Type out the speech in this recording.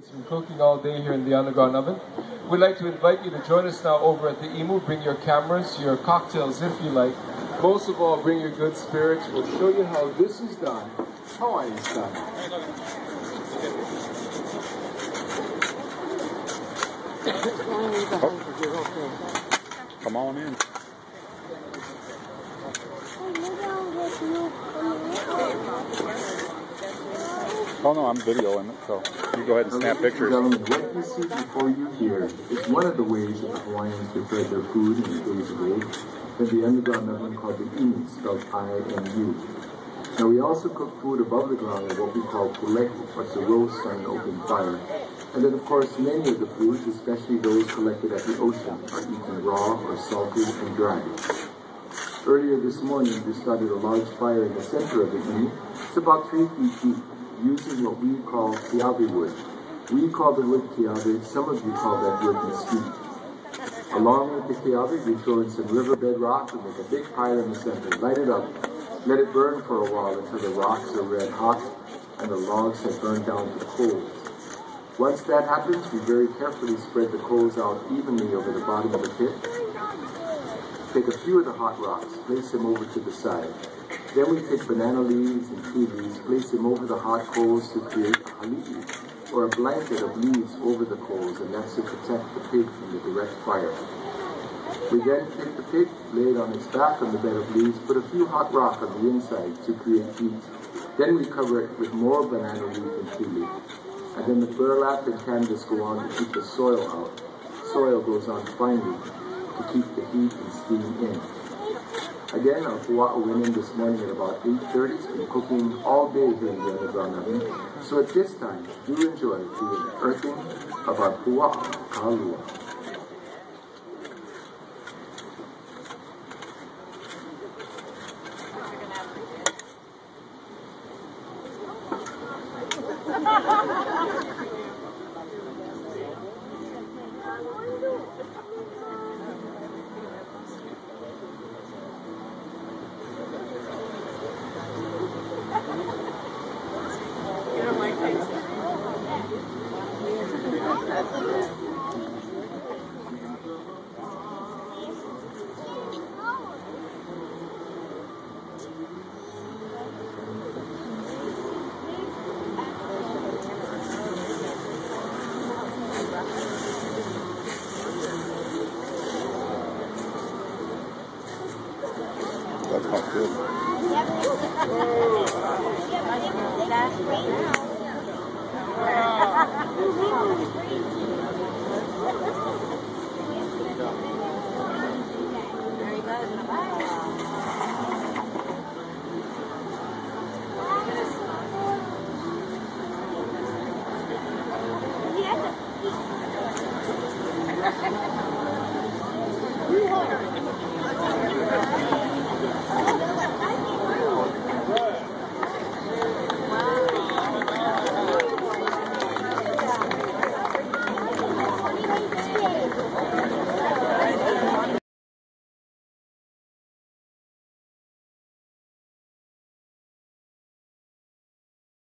It's been cooking all day here in the underground oven. We'd like to invite you to join us now over at the Emu. Bring your cameras, your cocktails if you like. Most of all, bring your good spirits. We'll show you how this is done. Hawaii style. Come on in. Oh no, I'm videoing it, so you go ahead and snap pictures. Gentlemen, what you see before you here is one of the ways that the Hawaiians prepare their food in the days of old, in the underground oven called the Emu, spelled I-M-U. Now we also cook food above the ground in what we call puleki, which is a roast on an open fire. And then of course many of the foods, especially those collected at the ocean, are eaten raw or salted and dried. Earlier this morning we started a large fire in the center of the Emu. It's about 3 feet deep, using what we call kiawe wood. We call the wood kiawe, some of you call that wood mesquite. Along with the kiawe, we throw in some riverbed rock and make a big pile in the center, light it up, let it burn for a while until the rocks are red hot and the logs have burned down to coals. Once that happens, we very carefully spread the coals out evenly over the bottom of the pit. Take a few of the hot rocks, place them over to the side. Then we take banana leaves and tea leaves, place them over the hot coals to create a hali'i, or a blanket of leaves over the coals, and that's to protect the pig from the direct fire. We then take the pig, lay it on its back on the bed of leaves, put a few hot rock on the inside to create heat. Then we cover it with more banana leaf and tea leaf. And then the burlap and canvas go on to keep the soil out. Soil goes on finally to keep the heat and steam in. Again, our pua'a went in this morning at about 8:30. It's been cooking all day here in the underground oven. So at this time, do enjoy the earthing of our pua'a kalua. That smells good. Very good.